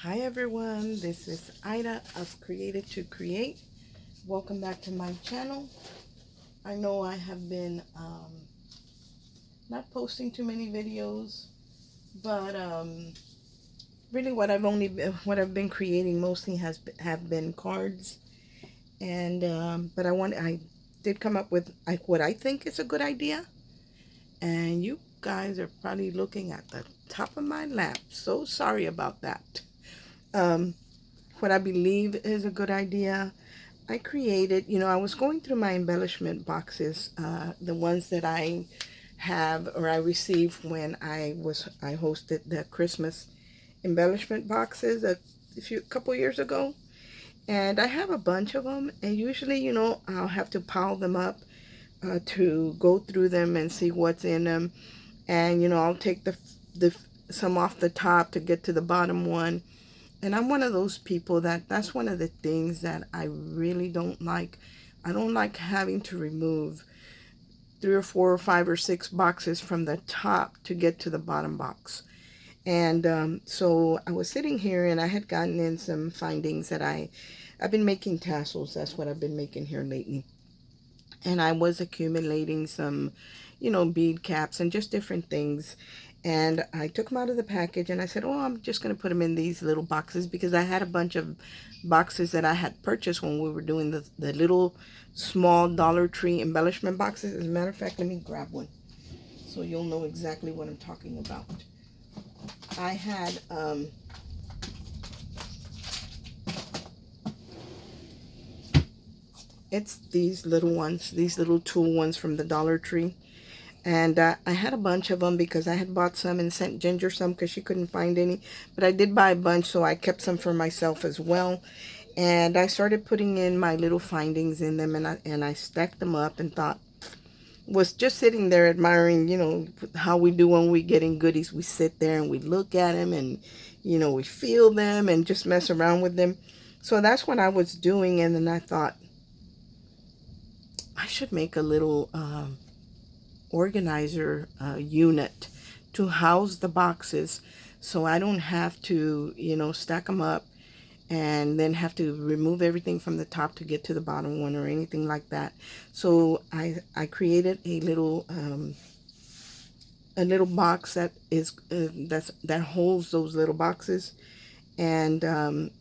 Hi everyone, this is Ida of Created to Create. Welcome back to my channel. I know I have been not posting too many videos, but really what I've been creating mostly have been cards, and but I did come up with what I think is a good idea, and you guys are probably looking at the top of my lap. So sorry about that. Um, what I believe is a good idea. I created, I was going through my embellishment boxes, the ones that I have or I received when I hosted the Christmas embellishment boxes a couple years ago, and I have a bunch of them. And usually, I'll have to pile them up to go through them and see what's in them, and I'll take the some off the top to get to the bottom one. And I'm one of those people that's one of the things that I really don't like. I don't like having to remove 3 or 4 or 5 or 6 boxes from the top to get to the bottom box. And so I was sitting here and I had gotten in some findings that I've been making tassels. That's what I've been making here lately. And I was accumulating some, bead caps and just different things. And I took them out of the package and I said, oh, I'm just going to put them in these little boxes because I had a bunch of boxes that I had purchased when we were doing the little small Dollar Tree embellishment boxes. As a matter of fact, let me grab one so you'll know exactly what I'm talking about. I had, it's these little ones, these little tool ones from the Dollar Tree. And I had a bunch of them because I had bought some and sent Ginger some because she couldn't find any. But I did buy a bunch, so I kept some for myself as well. And I started putting in my little findings in them, and I stacked them up and was just sitting there admiring, how we do when we get in goodies. We sit there and we look at them and, we feel them and just mess around with them. So that's what I was doing. And then I thought, I should make a little organizer unit to house the boxes so I don't have to, stack them up and then have to remove everything from the top to get to the bottom one or anything like that. So I created a little box that holds those little boxes, and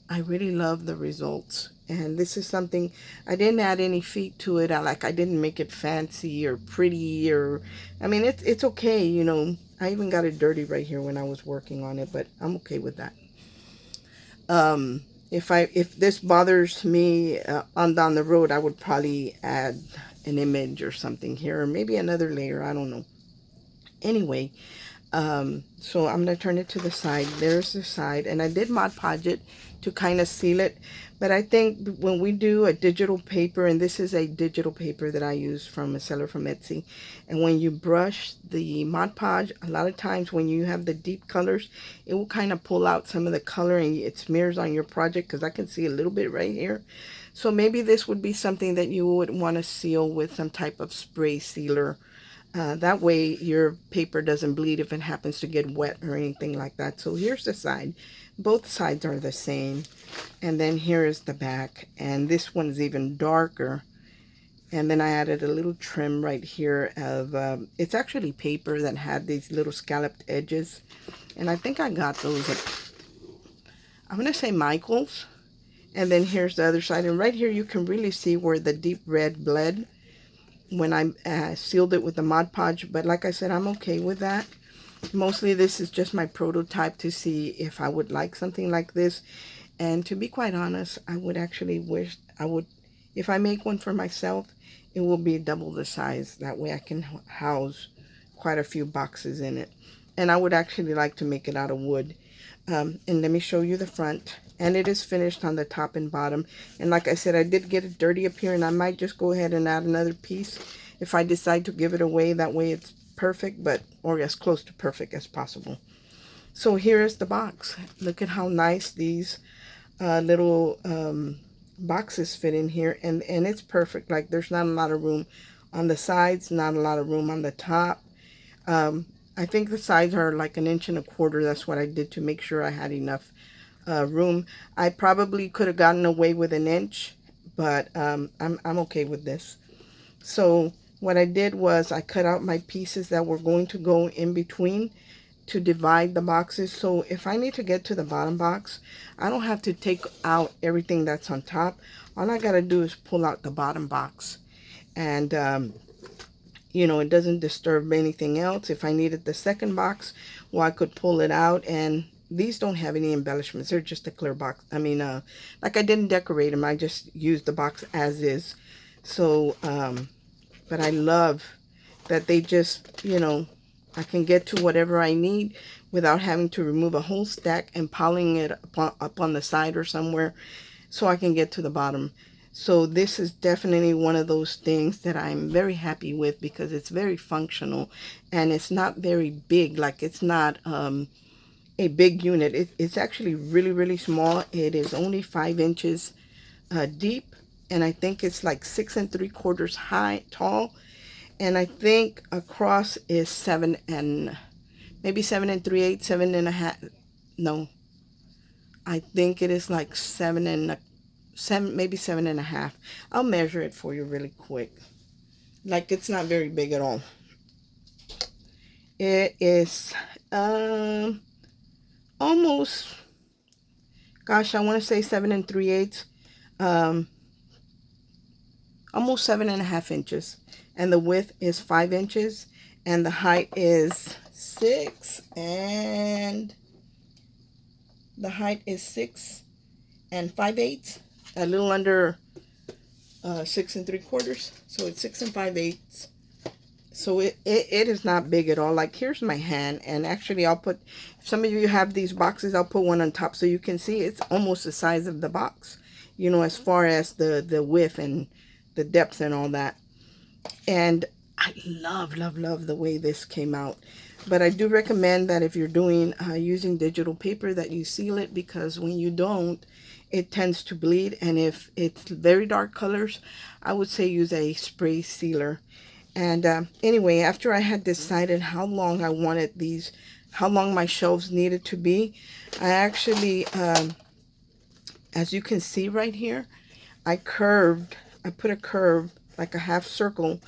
I really love the results. And this is something, I didn't add any feet to it. I didn't make it fancy or pretty, or I mean it's okay, I even got it dirty right here when I was working on it, but I'm okay with that. If this bothers me on down the road, I would probably add an image or something here, or maybe another layer, I don't know. Anyway, so I'm going to turn it to the side. There's the side, and I did Mod Podge it to kind of seal it. But I think when we do a digital paper, and this is a digital paper that I use from a seller from Etsy, and when you brush the Mod Podge, a lot of times when you have the deep colors, it will kind of pull out some of the color and it smears on your project, because I can see a little bit right here. So maybe this would be something that you would want to seal with some type of spray sealer. That way your paper doesn't bleed if it happens to get wet or anything like that. So here's the side. Both sides are the same. And then here is the back. And this one's even darker. And then I added a little trim right here of, it's actually paper that had these little scalloped edges. And I think I got those at, I'm going to say Michael's. And then here's the other side. And right here you can really see where the deep red bled when I sealed it with the Mod Podge. But like I said, I'm okay with that. Mostly this is just my prototype to see if I would like something like this. And to be quite honest, I would actually wish if I make one for myself, it will be double the size. That way I can house quite a few boxes in it. And I would actually like to make it out of wood. And let me show you the front. And it is finished on the top and bottom. And like I said, I did get it dirty up here, and I might just go ahead and add another piece if I decide to give it away. That way it's perfect, or as close to perfect as possible. So here is the box. Look at how nice these little boxes fit in here, and it's perfect. Like, there's not a lot of room on the sides, not a lot of room on the top. I think the sides are like 1.25 inches. That's what I did to make sure I had enough room. I probably could have gotten away with an inch, but I'm okay with this. So what I did was I cut out my pieces that were going to go in between to divide the boxes. So if I need to get to the bottom box, I don't have to take out everything that's on top. All I gotta do is pull out the bottom box, and you know, it doesn't disturb anything else. If I needed the second box, well, I could pull it out. And these don't have any embellishments. They're just a clear box. I mean, like, I didn't decorate them. I just used the box as is. So but I love that they just, you know, I can get to whatever I need without having to remove a whole stack and piling it up on the side or somewhere, so I can get to the bottom. So this is definitely one of those things that I'm very happy with, because it's very functional and it's not very big. Like, it's not a big unit. It's actually really, really small. It is only 5 inches deep, and I think it's like 6 3/4 high, tall, and I think across is 7 and maybe 7 3/8, 7.5. No, I think it is like 7, maybe 7.5. I'll measure it for you really quick. Like, it's not very big at all. It is almost, gosh, I want to say 7 3/8, almost 7.5 inches, and the width is 5 inches, and the height is 6 and 5/8, a little under 6 3/4. So it's 6 5/8. So it is not big at all. Like, here's my hand, and actually I'll put, if some of you have these boxes, I'll put one on top so you can see it's almost the size of the box, you know, as far as the width and the depth and all that. And I love the way this came out. But I do recommend that if you're doing using digital paper, that you seal it, because when you don't, it tends to bleed. And if it's very dark colors, I would say use a spray sealer. And anyway, after I had decided how long I wanted these, how long my shelves needed to be, I actually, as you can see right here, I put a curve, like a half circle.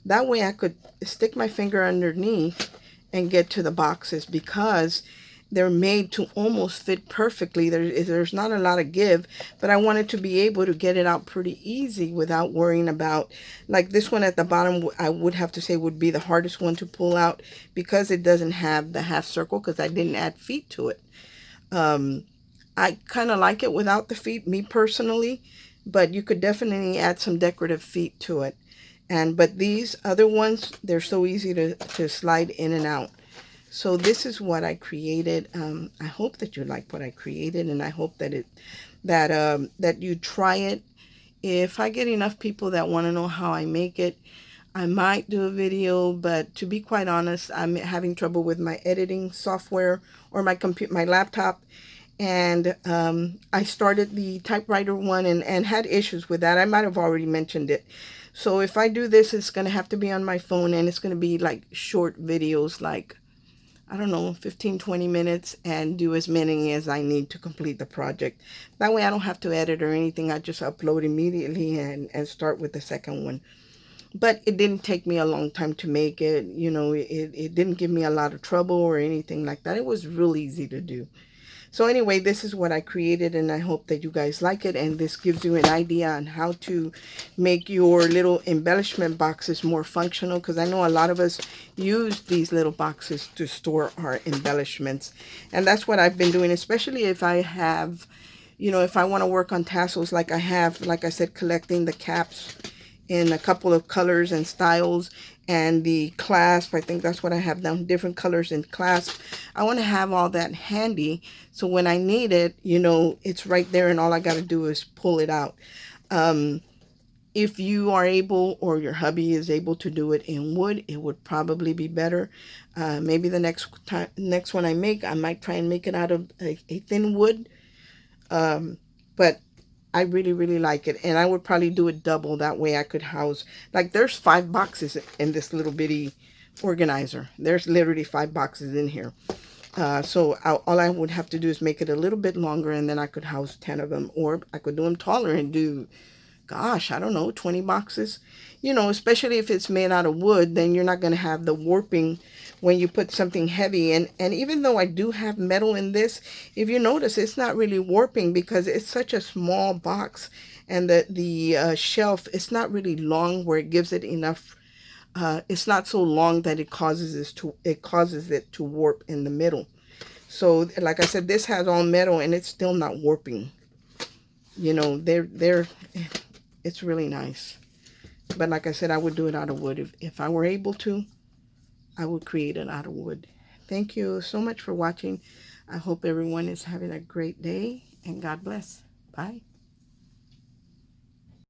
That way I could stick my finger underneath and get to the boxes, because they're made to almost fit perfectly. There's not a lot of give, but I wanted to be able to get it out pretty easy without worrying about, like this one at the bottom, I would have to say would be the hardest one to pull out, because it doesn't have the half circle, because I didn't add feet to it. I kind of like it without the feet, me personally, but you could definitely add some decorative feet to it. But these other ones, they're so easy to slide in and out. So this is what I created. I hope that you like what I created, and I hope that that you try it. If I get enough people that want to know how I make it, I might do a video. But to be quite honest, I'm having trouble with my editing software or my laptop. And I started the typewriter one and had issues with that. I might have already mentioned it. So if I do this, it's going to have to be on my phone, and it's going to be like short videos, like, I don't know, 15-20 minutes, and do as many as I need to complete the project. That way I don't have to edit or anything. I just upload immediately and start with the second one. But it didn't take me a long time to make it. You know, it didn't give me a lot of trouble or anything like that. It was real easy to do. So anyway, this is what I created, and I hope that you guys like it, and this gives you an idea on how to make your little embellishment boxes more functional, because I know a lot of us use these little boxes to store our embellishments. And that's what I've been doing, especially if I have, you know, if I want to work on tassels, like I have, like I said, collecting the caps in a couple of colors and styles, and the clasp, I think that's what I have down, different colors and clasp. I want to have all that handy, so when I need it, you know, it's right there, and all I got to do is pull it out. If you are able, or your hubby is able to do it in wood, it would probably be better. Maybe the next one I make, I might try and make it out of a thin wood. But I really like it, and I would probably do it double. That way I could house, like, there's 5 boxes in this little bitty organizer. There's literally 5 boxes in here. All I would have to do is make it a little bit longer, and then I could house 10 of them. Or I could do them taller and do, gosh, I don't know, 20 boxes. Especially if it's made out of wood, then you're not going to have the warping when you put something heavy. And even though I do have metal in this, if you notice, it's not really warping because it's such a small box. And the shelf, it's not really long where it gives it enough. It's not so long that it causes it to warp in the middle. So like I said, this has all metal and it's still not warping. They're it's really nice. But like I said, I would do it out of wood. If I were able to, I would create it out of wood. Thank you so much for watching. I hope everyone is having a great day, and God bless. Bye.